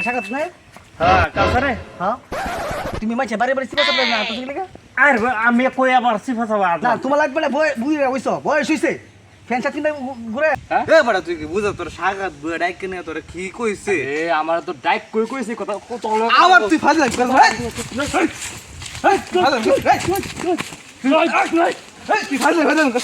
এখানে সাকাত নাই? হ্যাঁ কাছারে হ্যাঁ তুমি মাঝে বাড়ি বাড়ি সিপা চাপলে না তো শিখলে আর আমি কই আবার সিফা সাবা না তোমার লাগবে না বুঝি হইছো বয়স হইছে ফ্যান সাথে ঘুরে এ বড় তুই কি বুঝা তোর সাগাত বুয়া ডাইক কেনে তোর কি কইছে এ আমার তো ডাইক কইছে কথা কত আবার তুই ফাজলাম কর ভাই তুই ফাজলাম কর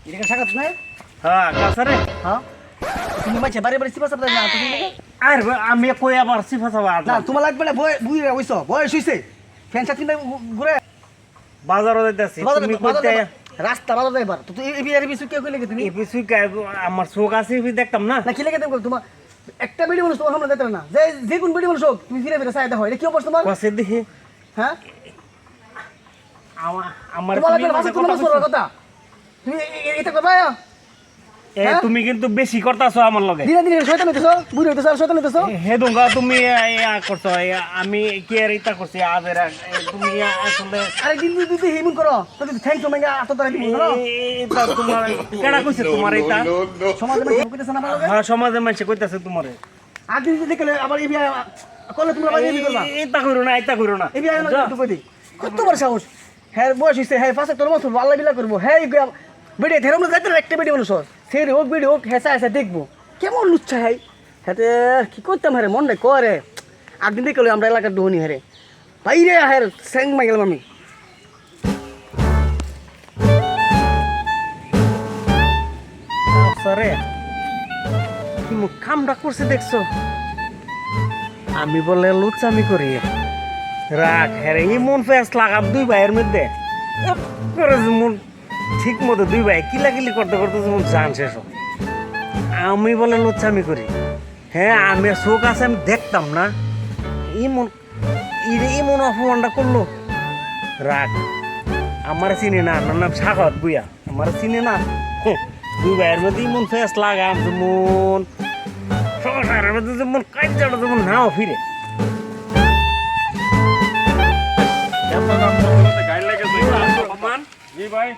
এখানে সাকাত নাই? হ্যাঁ কাছারে হ্যাঁ তুমি মাঝে বাড়ি বাড়ি সিপা চাপলে না তো শিখলে আর আমি কই আবার সিফা সাবা না তোমার লাগবে না বুঝি হইছো বয়স হইছে ফ্যান সাথে ঘুরে বাজারও যাইতাছি তুমি কইতে রাস্তা ভালো যাইবার তো এই বিয়ার বিছু কে কইলে তুমি এই পিছু আমার চোখ আছে দেখতাম না না কি লেগে দেব তোমার একটা ভিডিও মানুষ তোমার সামনে দেখতে না যে যে কোন ভিডিও মানুষ তুমি ফিরে ফিরে চাইতে হয় এটা কি অবস্থা তোমার কসে দেখি হ্যাঁ আমার তোমার লাগবে ভাষা তোমার সরল কথা তুমি এটা করবা এ তুমি কিন্তু বেশি করতাছো আমার লগে দিনে দিনে শয়তান হইতেছো বুড়ি হইতেছো শয়তান হইতেছো হে দঙ্গা তুমি করছো আমি কি আর ইতা করছি আজের তুমি আসলে আরে দিন দিন দিন হিমুন করো তো থ্যাঙ্ক ইউ মেগা আতো ধরে দিমু করো এটা তোমার কেডা কইছে তোমার এটা সমাজে মানুষ কইতেছ না ভালো হ্যাঁ সমাজের মানুষ কইতাছে তোমারে আর দিন দিন দেখলে আবার এই বিয়া করলে তোমরা বাজে কি করবা এটা কইরো না এই বিয়া না তো কই দি কত বড় সাহস হ্যাঁ বয়স হইছে হ্যাঁ পাশে তোর মত আল্লাহ বিলা করব হ্যাঁ ভিডিও ধরে আমরা যাইতে একটা ভিডিও মানুষ সেই হোক ভিডিও হোক হেসা হেসা দেখবো কেমন লুচ্ছা হাই হাতে কি করতাম হারে মন নাই করে একদিন দেখলে আমরা এলাকার দোহনি হারে বাইরে হার স্যাং মাই গেলাম আমি সরে কি মুখ কামটা করছে দেখছো আমি বলে লুচ্চামি করি রাখ হ্যাঁ এই মন ফেস লাগাম দুই ভাইয়ের মধ্যে করে মন ঠিক মতো দুই ভাই কিলাকিলি করতে করতে যেমন জান শেষ হয়। আমি বলে লুচ্চামি করি হ্যাঁ আমি চোখ আছে আমি দেখতাম না ইমন অপমানটা করলো রাগ আমার চিনি না আমার নাম সাগর বুয়া আমার চিনি না দুই ভাইয়ের মধ্যে ইমন ফেস লাগাম যেমন সংসারের মধ্যে যেমন কাজটা যেমন নাও ফিরে জি ভাই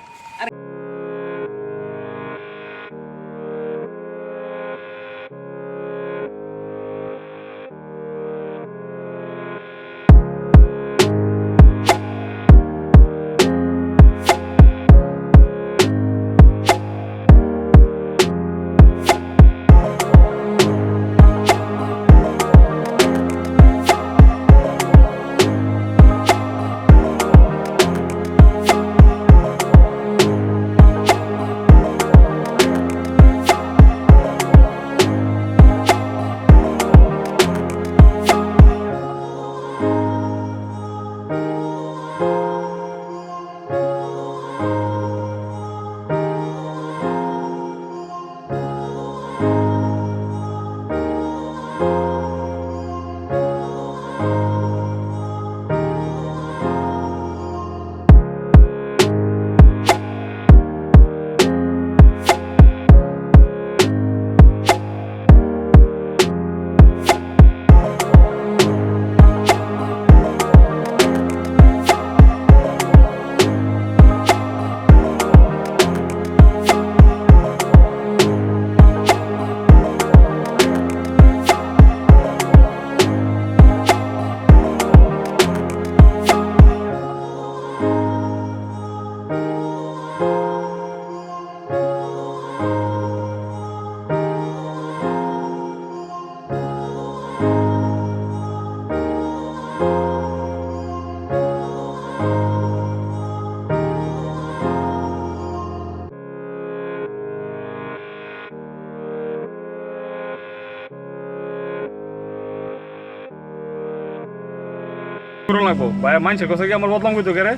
করো লাগবো ভাই মানুষের কাছে কি আমার বদলাম কইতো কেরে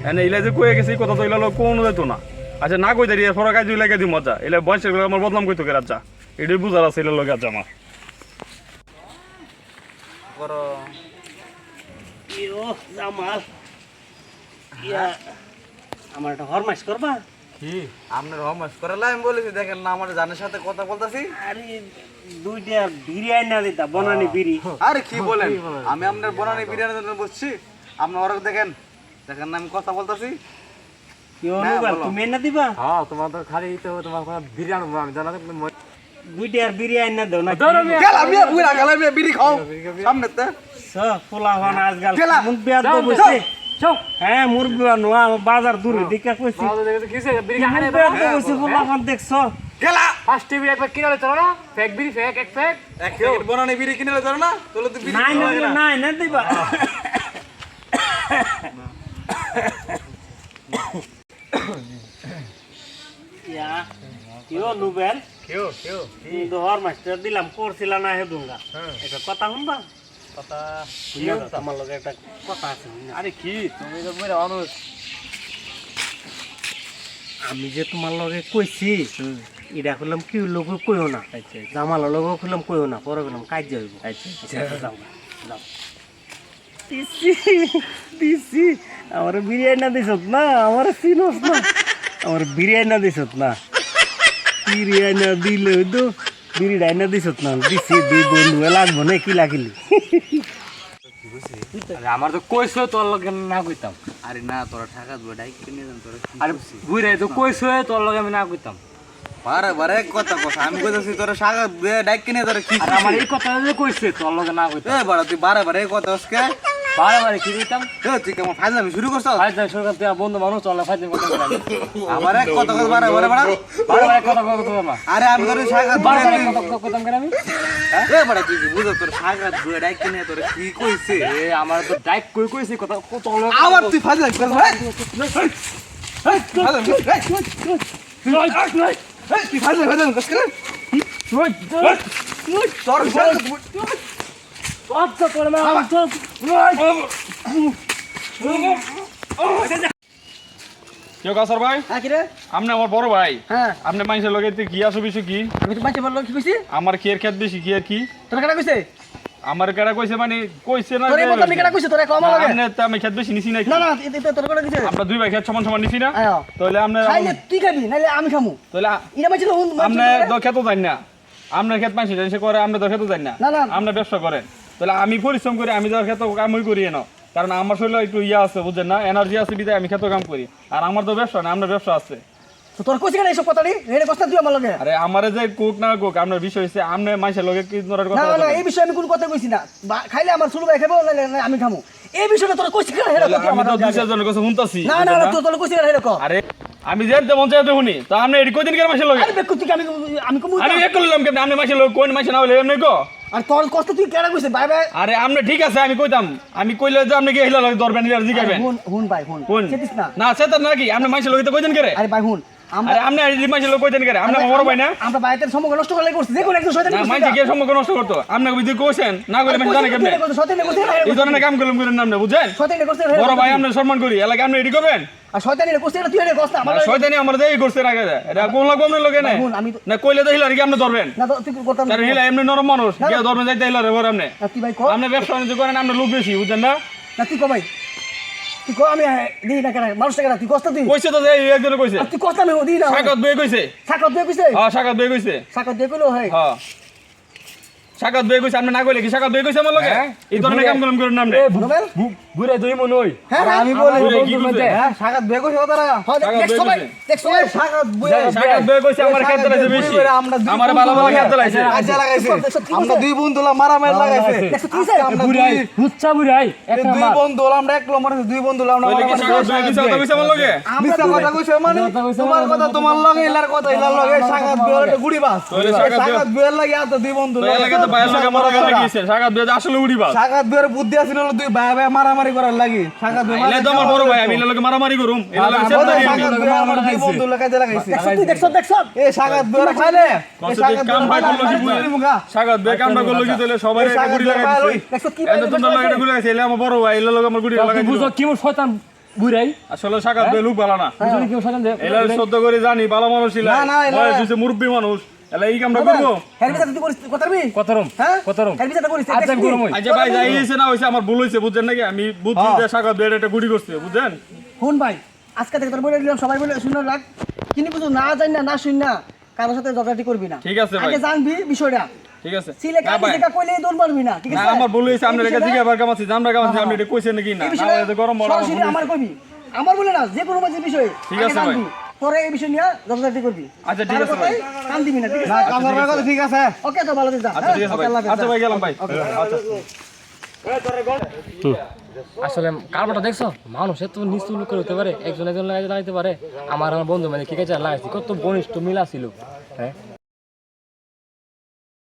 এনে ইলা যে কয়ে গেছি কথা তো ইলা কোনো যেত না আচ্ছা না কই দাঁড়িয়ে ফরা কাজ লাগে দি মজা ইলা বয়সের গুলো আমার বদলাম কইতো কেরে আচ্ছা এটাই বুঝার আছে ইলা লগে আচ্ছা আমার ইয়ো জামাল ইয়া আমার একটা হরমাস করবা কি আপনার রহমাস করালে আমি বলেছি দেখেন না আমার জানের সাথে কথা বলতাছি আরে দুইটা বিরিয়ানি না দিতা বনানি বিড়ি আরে কি বলেন আমি আপনার বনানি বিরিয়ানির জন্য বসছি আপনি ওরা দেখেন দেখেন না আমি কথা বলতাছি কি অনুবাদ বলো। তুমি এনে দিবা হ্যাঁ তোমার তো খালি তো তোমার কোনো বিরিয়ানি আমি জানা দুইটা আর বিরিয়ানি না দাও না গেল আমি বুড়া গেল আমি বিড়ি খাও সামনে তে পোলা হন আজকাল গেলা। মুখ বিয়ার তো বসে হ্যাঁ মুরগি নোয়া বাজার দূরে দিকে কইছি কিসে মুখ বিরিয়ানি বিয়ার তো বসে পোলা হন দেখছো গেলা ফার্স্ট টিভি একবার কিনে চলো না ফেক বিড়ি ফেক এক ফেক এক প্যাকেট বনানি বিড়ি কিনে ধরো না তোলে তো বিড়ি নাই না খাওয়া যায় না। নাই না দিবা ইয়া কিও নুবেল কেউ কেউ তুমি তো হরমাস্টার দিলাম করছিলা না হে দুঙ্গা একটা কথা শুনবা কথা আমার লগে একটা কথা আছে বুঝলা? আরে কি তুমি তো মেরে মানুষ আমি যে তোমার লগে কইছি এটা করলাম কি লোক কইও না জামাল লগে করলাম কইও না পরে করলাম কাজ যাইব যাও যাও দিছি আমার বিরিয়ানি না দিছত না আমার চিনস না আমার বিরিয়ানি না দিছত না বিরিয়ানি না দিলে তো বিরিয়ানি না দিছত না দিছি দুই বন্ধু লাগবো না কি লাগিলি আরে আমার তো কইছো তোর লগে না কইতাম আরে না তোরা টাকা দুয়া ডাইক কিনে দেন তোরা কি আরে বুইরে তো কইছো তোর লগে আমি না কইতাম বারে বারে কথা কথা আমি কইতাছি তোরা টাকা দুয়া ডাইক কিনে তোরা কি আর আমার এই কথা যে কইছে তোর লগে না কইতাম এ বাড়া তুই বারে বারে কথা আজকে বারে বারে কি কইতাম এ তুই কেমন ফাজলামি শুরু করছ ভাই যাই সরকার তুই বন্ধু মানুষ চলে ফাইতে কথা কইতাম আমার এক কথা কথা বারে বারে বাড়া বারে বারে কথা কইতাম না আরে আমি তোর টাকা বারে বারে দুয়া কথা কইতাম কেন আমি এ বাড়া তুই কি বুঝছ তোর টাকা দুয়া ডাইক কিনে তোরা কি কইছে এ আমার তো ডাইক কইছি কথা তোর লগে আবার তুই ফাজলামি করছ ভাই ফাজলামি তুই ফাজলামি করছ কেন তোর আচ্ছা তোর মা কেউ কাসার ভাই হ্যাঁ কি রে আপনি আমার বড় ভাই হ্যাঁ আপনি মানুষের লগে কি আসো বেশি কি আমি তো বাচ্চা বললো কি কইছি আমার কি এর খেত বেশি কি আর কি তোর কেডা কইছে আমার কেডা কইছে মানে কইছে না তোর এই বলতে আমি কেডা কইছে তোর কম লাগে আপনি তো আমি খেত বেশি নিছি না না না এটা তোর কেডা কইছে আমরা দুই ভাই খেত সমান সমান নিছি না আয় তাহলে আপনি খাইলে তুই খাবি নাইলে আমি খামু তাহলে ইনা বাঁচিল আপনি তো খেতে যান না আপনার খেত মানুষ জানছে করে আপনি তো খেতে যান না না, না। আপনি ব্যবসা করেন তাহলে আমি পরিশ্রম করি আমি তো খেত কামই করি না কারণ আমার শরীরে একটু ইয়া আছে বুঝছেন না এনার্জি আছে বিধায় আমি খেত কাম করি আর আমার তো ব্যবসা না আপনার ব্যবসা আছে তো তোর কইছে কেন এইসব কথা রে রেডে কষ্ট তুই আমার লগে আরে আমারে যে কোক না কোক আপনার বিষয় হচ্ছে আপনি মানুষের লগে কি ধরনের না কথা না এই বিষয়ে আমি কোন কথা কইছি না খাইলে আমার শুরু ভাই খাবো নাইলে আমি খামু এই বিষয়টা তোর কইছে কেন হেডে আমি তো দুই চারজনের কথা শুনতাছি না না না তোর কইছে কেন হেডে কো আরে আমি যেতে মন চাইতে শুনি তা আপনি এটি কয়দিন কেন মাসের লগে আরে বেকু তুই আমি কমু আমি এক করলাম কেন আপনি মাসের লগে কোন মাসে না হলে এমনি কো আর তোর কষ্ট তুই কেন কইছে বাই বাই আরে আপনি ঠিক আছে আমি কইতাম আমি কইলে যে আপনি কি হিলা লগে ধরবেন হিলা জিগাবেন হুন হুন ভাই হুন কোন চেতিস না না সেটা নাকি আপনি মাসের লগে তো কয়দিন করে আরে ভাই হুন আরে আপনি এই মাসের লগে কয়দিন করে আপনি বড় ভাই না আমরা বাইতের সময় নষ্ট করে করছি যে কোন একজন শয়তানি না মাইছে কি সম্পর্ক নষ্ট করতো আপনি বুঝি কোছেন না করে মানে জানে কেমনে শয়তানি করতে এই ধরনের কাম করলাম করেন নাম না বুঝছেন শয়তানি করতে বড় ভাই আপনি সম্মান করি এলাকা আপনি এডি করবেন আর শয়তানি করতে তুই হেডে কষ্ট আমার আর শয়তানি আমার দেই করছে না কেন এটা কোন লাগবে আপনার লগে না হুন আমি না কইলে তো হিলা কি আপনি ধরবেন না তুই করতাম কারণ হিলা এমনি নরম মানুষ কে ধরবেন যাইতে হিলা রে বড় আপনি তুই ভাই কো আপনি ব্যবসা বাণিজ্য করেন আপনি লোক বেশি বুঝছেন না না তুই কো ভাই তুই কো আমি দিই না কেন মানুষ কেন তুই কষ্ট তুই কইছে তো যে একজনে কইছে তুই কষ্ট আমি দিই না সাকাত বই কইছে সাকত দিয়ে কইছে হ্যাঁ সাকাত বই কইছে সাকত দিয়ে কইলো হয় হ্যাঁ সাকাত বই কইছে আপনি না কইলে কি সাকাত বই কইছে আমার লগে এই ধরনের কাম করলাম করেন নাম না নোবেল বুইরে দুই মন হই হ্যাঁ আমি বলি বুড়ে কি কইছে হ্যাঁ সাগাত বে কইছে কথারা দেখ সবাই দেখ সবাই সাগাত সাকাত বই কইছে আমার খেত লাগাইছে বেশি আমার ভালো ভালো খেত লাগাইছে আজা লাগাইছে আমরা দুই বন্ধু মারামারি লাগাইছে দেখছো কি স্যার আমরা বুইরাই হুচ্চা বুইরাই এক দুই নাম্বার বন্ধু আমরা এক নম্বর দুই বন্ধু আমরা কইলে কি সাকাত বই কইছে কথা কইছে আমার লগে মিথ্যা কথা কইছে মানে তোমার কথা তোমার লগে ইলার কথা ইলার লগে সাগাত বে একটা গুড়ি বাস কইলে সাকাত বই সাগাত বে লাগে আর তো দুই বন্ধু তো এলাকা তো বাইরে লগে মারা গেল গিয়েছে সাকাত বই আসলে উড়ি বাস সাগাত বের বুদ্ধি আছিল হলো দুই ভাই ভাই মারামারি করার লাগি সাগাত বে এলে তো আমার বড় ভাই আমি এর লগে মারামারি করুম এর লগে সাগাত বে আমার দুই বন্ধু লাগাইতে লাগাইছে দেখছো তুই দেখছো এ সাগাত বে খাইলে কাম ভাই করলো কি বুই সাকাত বই কামটা করলো কি তাহলে সবাই একটা গুড়ি লাগাইছে দেখছো কি এত তোমরা লগে একটা গুড়ি লাগাইছে এলে আমার বড় ভাই এর লগে আমার গুড়ি লাগাইছে বুঝো কি মোর শয়তান বুইরাই আসলে সাকাত বই লোক ভালো না বুঝলি কি মোর শয়তান দে এলা সদ্য করে জানি ভালো মানুষ ছিল না, না, এলা- বয়স হইছে মুরব্বী মানুষ এলা এই কামটা করবো হের বিচার তুই করিস কথাবি কতরম হ্যাঁ কতরম হের বিচারটা করিস আচ্ছা আমি গরম হই আচ্ছা ভাই যাই হইছে না হইছে আমার ভুল হইছে বুঝছেন নাকি আমি বুঝছি যে সাকাত বই একটা গুড়ি করছে বুঝছেন হুন ভাই আজকে থেকে তোর বলে দিলাম সবাই বলে শুনে রাখ কিন্তু কিছু না জানি না না শুন না কারোর সাথে ঝগড়াটি করবি না ঠিক আছে ভাই। আগে জানবি বিষয়টা ঠিক আছে সিলে না ভাই, কাছে থেকে কইলে দৌড় মারবি না ঠিক না আছে আমার ভুল হয়েছে আপনার কাছে জিজ্ঞাসা কামাচ্ছি জামরা কামাচ্ছি আপনি এটা কইছেন নাকি না এই না বিষয়টা এটা গরম বড় সরাসরি আমার কবি আমার বলে না যে কোনো মাঝে বিষয় ঠিক আগে আছে ভাই। জানবি পরে এই বিষয় নিয়ে ঝগড়াটি করবি আচ্ছা, ঠিক আছে ভাই। কান দিবি না ঠিক না আছে কামড় কথা ঠিক আছে ওকে তো ভালো যা আচ্ছা ঠিক আছে ভাই আচ্ছা ভাই গেলাম ভাই আচ্ছা আসলে কারবারটা দেখছো মানুষ এত নিচু লোকের হতে পারে একজন একজন লাগাইতে পারে আমার বন্ধু মানে কি কাছে লাগাইছি কত ঘনিষ্ঠ মিলা ছিল হ্যাঁ